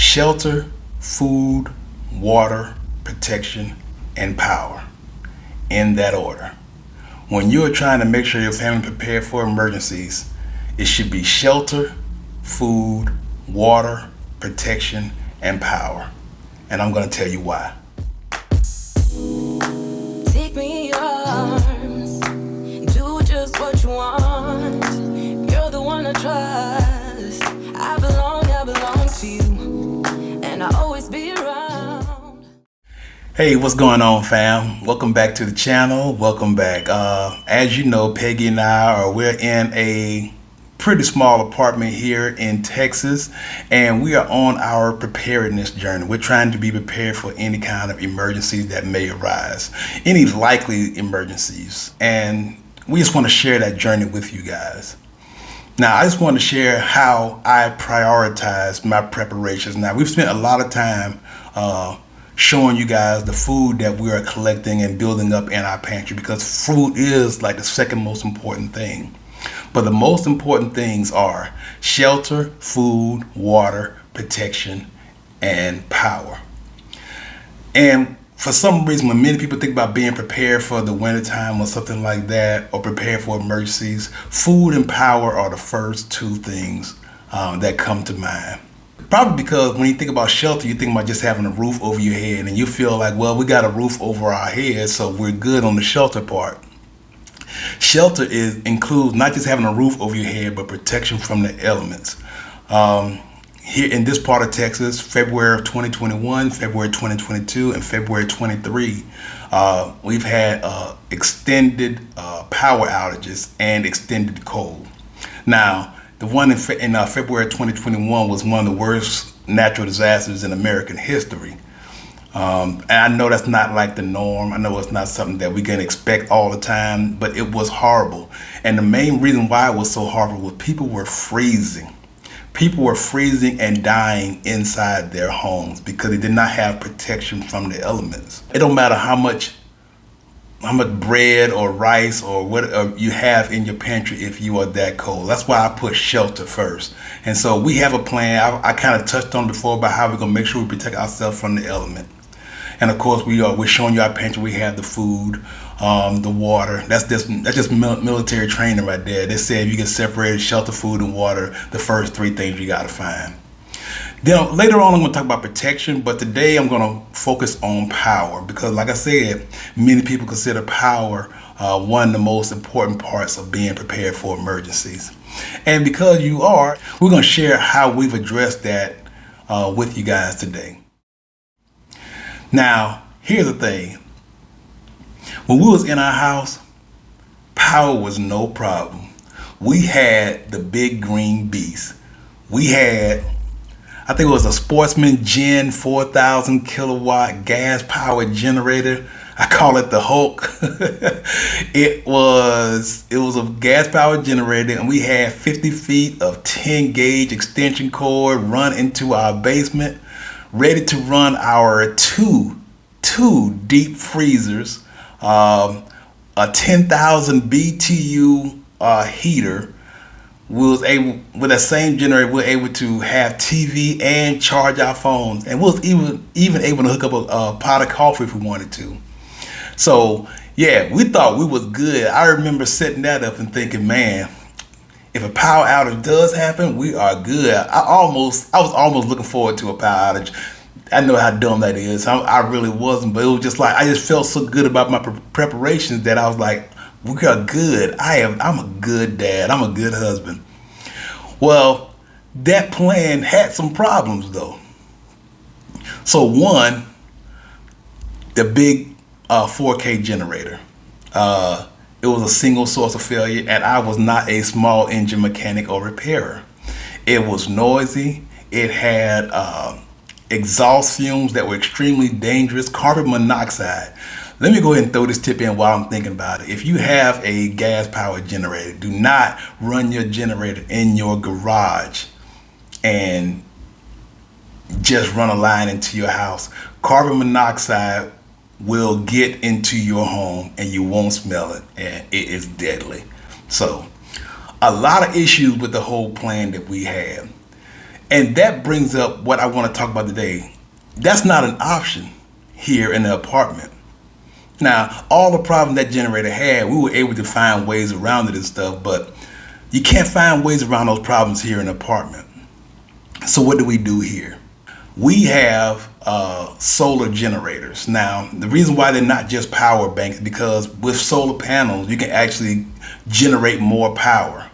shelter, food, water, protection, and power, in that order. When you're trying to make sure your family prepared for emergencies, it should be shelter, food, water, protection, and power. And I'm going to tell you why. Take me in your arms, do just what you want. You're the one I trust. I belong to you, and I'll always be around. Hey, what's going on, fam? Welcome back to the channel. Welcome back. As you know, Peggy and we're in a pretty small apartment here in Texas, and we are on our preparedness journey. We're trying to be prepared for any kind of emergencies that may arise, any likely emergencies, and we just want to share that journey with you guys. Now, I just want to share how I prioritize my preparations. Now, we've spent a lot of time showing you guys the food that we are collecting and building up in our pantry, because food is like the second most important thing. But the most important things are shelter, food, water, protection, and power. And for some reason, when many people think about being prepared for the wintertime or something like that, or prepared for emergencies, food and power are the first two things that come to mind. Probably because when you think about shelter, you think about just having a roof over your head, and you feel like, well, we got a roof over our heads, so we're good on the shelter part. Shelter includes not just having a roof over your head, but protection from the elements. Here in this part of Texas, February of 2021, February 2022, and February 23, we've had extended power outages and extended cold. Now, the one in February 2021 was one of the worst natural disasters in American history. And I know that's not like the norm. I know it's not something that we can expect all the time, but it was horrible. And the main reason why it was so horrible was people were freezing. People were freezing and dying inside their homes because they did not have protection from the elements. It don't matter how much bread or rice or what you have in your pantry if you are that cold. That's why I put shelter first. And so we have a plan. I kind of touched on before about how we're gonna make sure we protect ourselves from the element. And of course, we're showing you our pantry. We have the food, the water. That's just military training right there. They say if you can separate shelter, food, and water, the first three things you gotta find. Then later on, I'm gonna talk about protection, but today I'm gonna focus on power, because like I said, many people consider power one of the most important parts of being prepared for emergencies. And because you are, we're gonna share how we've addressed that with you guys today. Now, here's the thing. When we was in our house, power was no problem. We had the big green beast. We had, I think it was a Sportsman Gen 4,000 kilowatt gas powered generator. I call it the Hulk. It was a gas powered generator, and we had 50 feet of 10 gauge extension cord run into our basement, ready to run our two deep freezers, a 10,000 BTU heater. With that same generator, we were able to have TV and charge our phones, and we was even able to hook up a pot of coffee if we wanted to. So yeah, we thought we was good. I remember setting that up and thinking, man, if a power outage does happen, we are good. I was almost looking forward to a power outage. I know how dumb that is. I really wasn't, but it was just like I just felt so good about my preparations that I was like, we are good. I'm a good dad. I'm a good husband. Well, that plan had some problems though. So one, the big 4K generator. It was a single source of failure, and I was not a small engine mechanic or repairer. It was noisy. It had exhaust fumes that were extremely dangerous, carbon monoxide. Let me go ahead and throw this tip in while I'm thinking about it. If you have a gas powered generator, do not run your generator in your garage and just run a line into your house. Carbon monoxide will get into your home and you won't smell it, and it is deadly. So a lot of issues with the whole plan that we had. And that brings up what I want to talk about today. That's not an option here in the apartment. Now, all the problems that generator had, we were able to find ways around it and stuff, but you can't find ways around those problems here in the apartment. So what do we do here? We have solar generators. Now, the reason why they're not just power banks is because with solar panels, you can actually generate more power.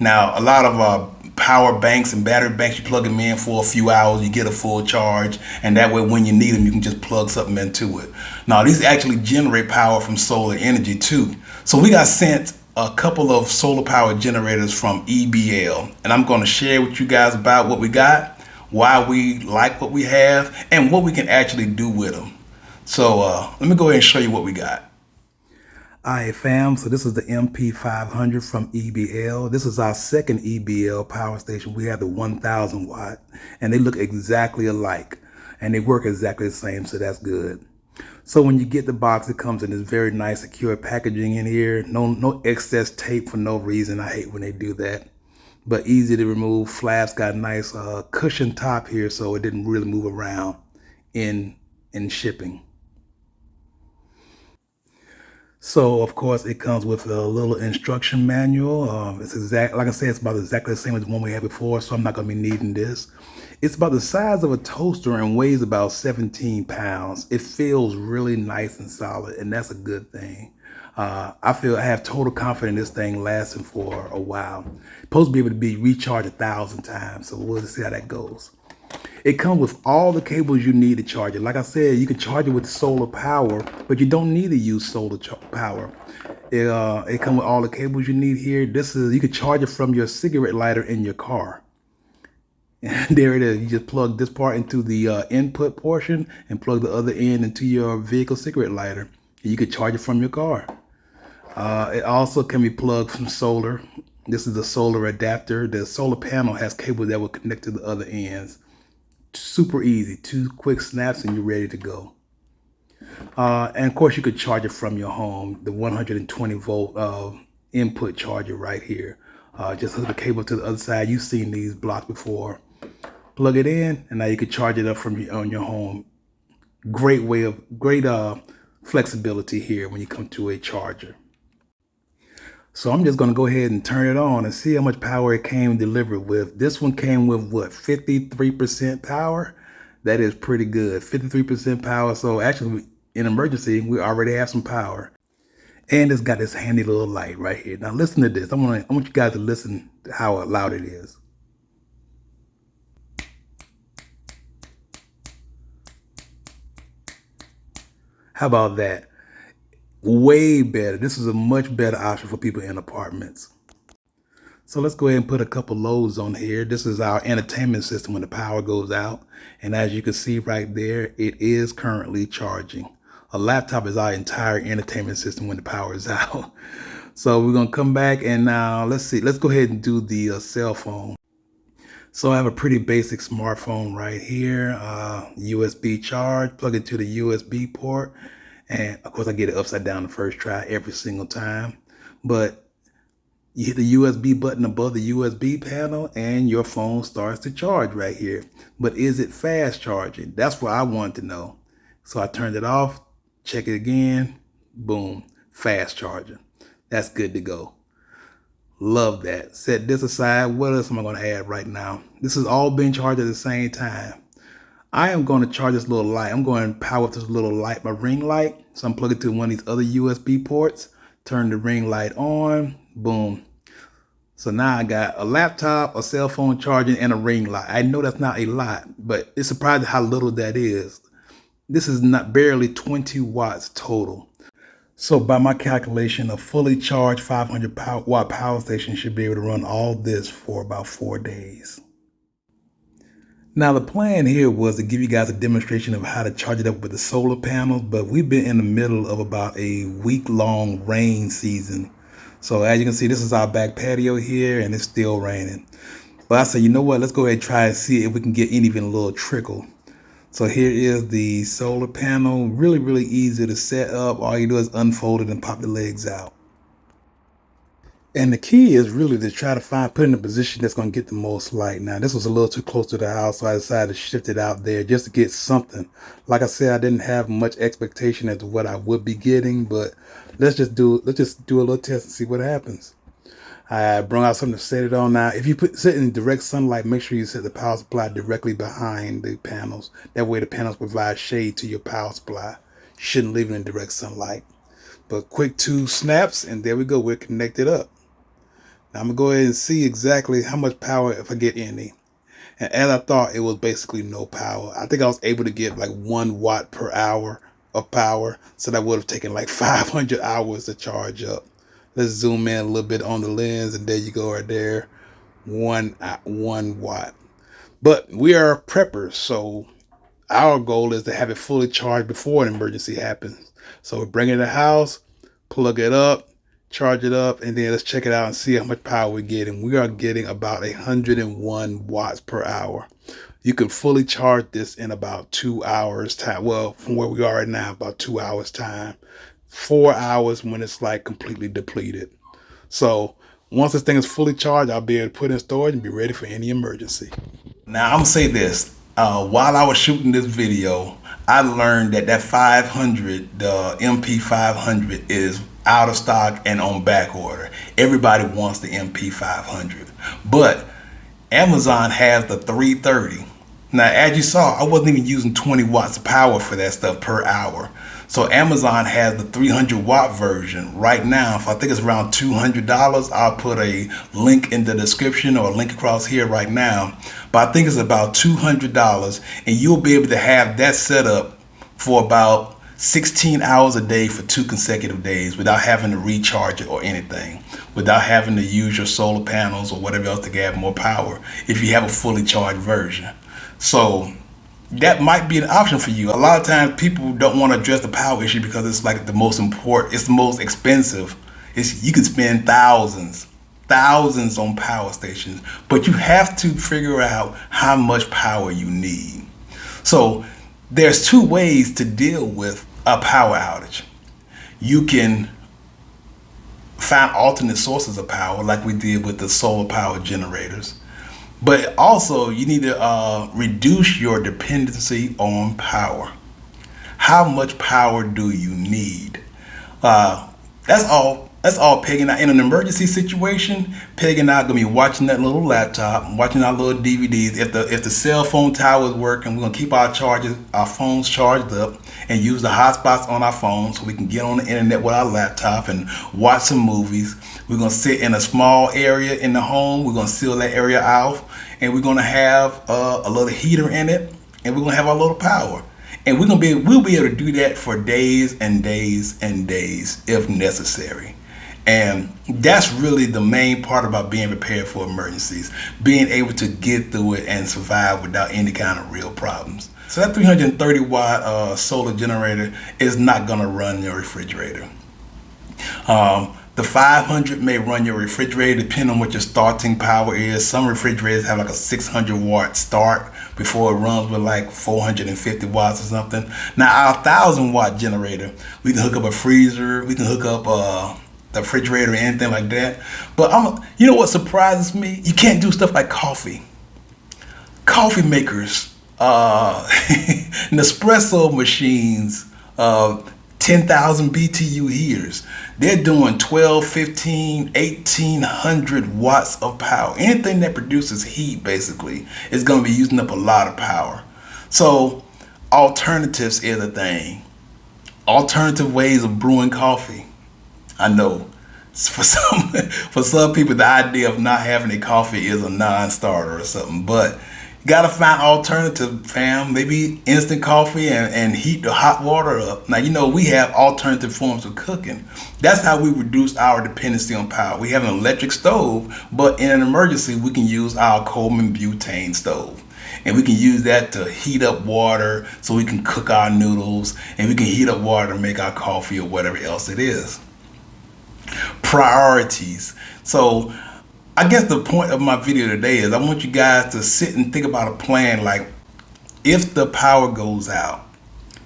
Now, a lot of power banks and battery banks, you plug them in for a few hours, you get a full charge, and that way when you need them, you can just plug something into it. Now, these actually generate power from solar energy too. So we got sent a couple of solar power generators from EBL, and I'm going to share with you guys about what we got, why we like what we have, and what we can actually do with them. So let me go ahead and show you what we got. Alright fam, so this is the MP500 from EBL. This is our second EBL power station. We have the 1000 watt, and they look exactly alike, and they work exactly the same, so that's good. So when you get the box, it comes in this very nice secure packaging in here. No excess tape for no reason. I hate when they do that. But easy to remove. Flaps got a nice cushion top here, so it didn't really move around in shipping. So of course it comes with a little instruction manual. It's like I said, it's about exactly the same as the one we had before, so I'm not going to be needing this. It's about the size of a toaster and weighs about 17 pounds. It feels really nice and solid, and that's a good thing. I feel I have total confidence in this thing lasting for a while. It's supposed to be able to be recharged 1,000 times, so we'll see how that goes. It comes with all the cables you need to charge it. Like I said, you can charge it with solar power, but you don't need to use solar power. It comes with all the cables you need here. You can charge it from your cigarette lighter in your car. And there it is. You just plug this part into the input portion and plug the other end into your vehicle cigarette lighter. And you can charge it from your car. It also can be plugged from solar. This is the solar adapter. The solar panel has cables that will connect to the other ends. Super easy, 2 quick snaps and you're ready to go. And of course you could charge it from your home, the 120 volt input charger right here. Just hook the cable to the other side. You've seen these blocks before. Plug it in, and now you can charge it up on your home. Great flexibility here when you come to a charger. So I'm just going to go ahead and turn it on and see how much power it came delivered with. This one came with what, 53% power? That is pretty good, 53% power. So actually in emergency, we already have some power. And it's got this handy little light right here. Now listen to this. I want you guys to listen to how loud it is. How about that? Way better. This is a much better option for people in apartments. So let's go ahead and put a couple loads on here. This is our entertainment system when the power goes out. And as you can see right there, it is currently charging. A laptop is our entire entertainment system when the power is out. So we're going to come back and now let's see. Let's go ahead and do the cell phone. So I have a pretty basic smartphone right here. USB charge, plug it to the USB port. And of course I get it upside down the first try every single time. But you hit the USB button above the USB panel and your phone starts to charge right here. But is it fast charging? That's what I want to know. So I turned it off, check it again, boom, fast charging. That's good to go. Love that. Set this aside. What else am I going to add right now? This is all being charged at the same time. I am going to charge this little light. I'm going to power up this little light, my ring light. So I'm plugging to one of these other USB ports, turn the ring light on, boom. So now I got a laptop, a cell phone charging, and a ring light. I know that's not a lot, but it's surprising how little that is. This is not barely 20 watts total. So by my calculation, a fully charged 500 watt power station should be able to run all this for about 4 days. Now the plan here was to give you guys a demonstration of how to charge it up with the solar panels, but we've been in the middle of about a week-long rain season. So as you can see, this is our back patio here and it's still raining. But I said, you know what, let's go ahead and try and see if we can get even a little trickle. So here is the solar panel, really easy to set up. All you do is unfold it and pop the legs out. And the key is really to try to put in a position that's going to get the most light. Now, this was a little too close to the house, so I decided to shift it out there just to get something. Like I said, I didn't have much expectation as to what I would be getting, but let's just do a little test and see what happens. I brought out something to set it on. Now, if you sit in direct sunlight, make sure you set the power supply directly behind the panels. That way the panels provide shade to your power supply. You shouldn't leave it in direct sunlight. But quick 2 snaps, and there we go. We're connected up. Now I'm going to go ahead and see exactly how much power, if I get any. And as I thought, it was basically no power. I think I was able to get like 1 watt per hour of power. So that would have taken like 500 hours to charge up. Let's zoom in a little bit on the lens, and there you go right there. 1 watt. But we are preppers, so our goal is to have it fully charged before an emergency happens. So we bring it in the house, plug it up, charge it up, and then let's check it out and see how much power we're getting. We are getting about 101 watts per hour. You can fully charge this in about 2 hours time. Well, from where we are right now, about 2 hours time. 4 hours when it's like completely depleted. So once this thing is fully charged, I'll be able to put it in storage and be ready for any emergency. Now, I'm gonna say this. While I was shooting this video, I learned that 500, the MP500, is out of stock and on back order. Everybody wants the MP500, but Amazon has the 330. Now, as you saw, I wasn't even using 20 watts of power for that stuff per hour. So Amazon has the 300 watt version right now. I think it's around $200. I'll put a link in the description or a link across here right now. But I think it's about $200, and you'll be able to have that set up for about 16 hours a day for 2 consecutive days without having to recharge it or anything, without having to use your solar panels or whatever else to get more power if you have a fully charged version. So that might be an option for you. A lot of times people don't want to address the power issue because it's like the most important, it's the most expensive. You can spend thousands on power stations, but you have to figure out how much power you need. So there's 2 ways to deal with a power outage. You can find alternate sources of power like we did with the solar power generators. But also you need to reduce your dependency on power. How much power do you need? That's all Peggy and I, in an emergency situation, Peggy and I are gonna be watching that little laptop, watching our little DVDs. If the cell phone tower is working, we're gonna keep our phones charged up and use the hotspots on our phones so we can get on the internet with our laptop and watch some movies. We're gonna sit in a small area in the home. We're gonna seal that area out, and we're gonna have a little heater in it, and we're gonna have our little power. And we'll be able to do that for days and days and days if necessary. And that's really the main part about being prepared for emergencies, being able to get through it and survive without any kind of real problems. So that 330 watt solar generator is not gonna run your refrigerator. The 500 may run your refrigerator depending on what your starting power is. Some refrigerators have like a 600 watt start before it runs with like 450 watts or something. Now our 1,000 watt generator, we can hook up a freezer, we can hook up the refrigerator or anything like that. But you know what surprises me? You can't do stuff like coffee. Coffee makers, Nespresso machines, 10,000 BTU heaters. They're doing 12, 15, 1800 watts of power. Anything that produces heat basically is going to be using up a lot of power. So alternatives is a thing. Alternative ways of brewing coffee. I know for some people the idea of not having a coffee is a non-starter or something, but gotta find alternative, fam. Maybe instant coffee and heat the hot water up. Now, you know, we have alternative forms of cooking. That's how we reduce our dependency on power. We have an electric stove, but in an emergency, we can use our Coleman butane stove. And we can use that to heat up water so we can cook our noodles, and we can heat up water to make our coffee or whatever else it is. Priorities. So I guess the point of my video today is I want you guys to sit and think about a plan like, if the power goes out,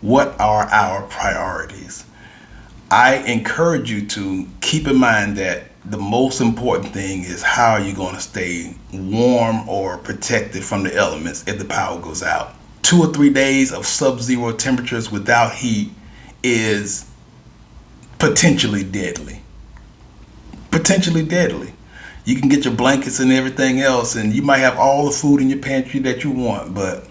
what are our priorities? I encourage you to keep in mind that the most important thing is how are you going to stay warm or protected from the elements if the power goes out. 2 or 3 days of sub-zero temperatures without heat is potentially deadly. Potentially deadly. You can get your blankets and everything else, and you might have all the food in your pantry that you want, but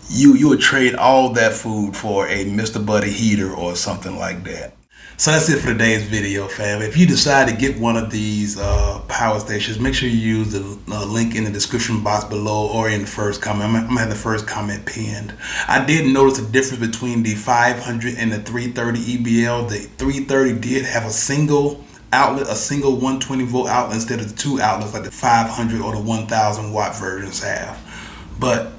you would trade all that food for a Mr. Buddy heater or something like that. So that's it for today's video, fam. If you decide to get one of these power stations, make sure you use the link in the description box below or in the first comment. I'm gonna have the first comment pinned. I did notice a difference between the 500 and the 330 EBL. The 330 did have a single outlet, a single 120 volt outlet instead of the 2 outlets like the 500 or the 1000 watt versions have. But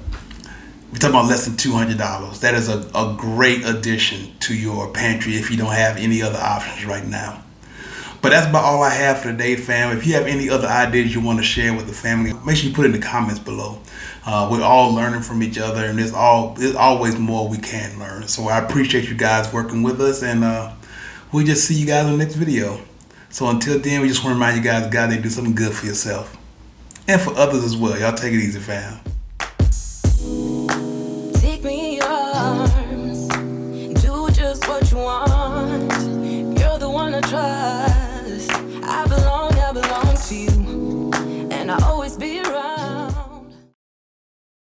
we're talking about less than $200. That is a great addition to your pantry if you don't have any other options right now. But that's about all I have for today, fam. If you have any other ideas you want to share with the family, make sure you put it in the comments below. We're all learning from each other, and there's always more we can learn. So I appreciate you guys working with us, and we'll just see you guys in the next video. So until then, we just want to remind you guys, they do something good for yourself and for others as well. Y'all take it easy, fam. Take me in your arms, do just what you want. You're the one I trust.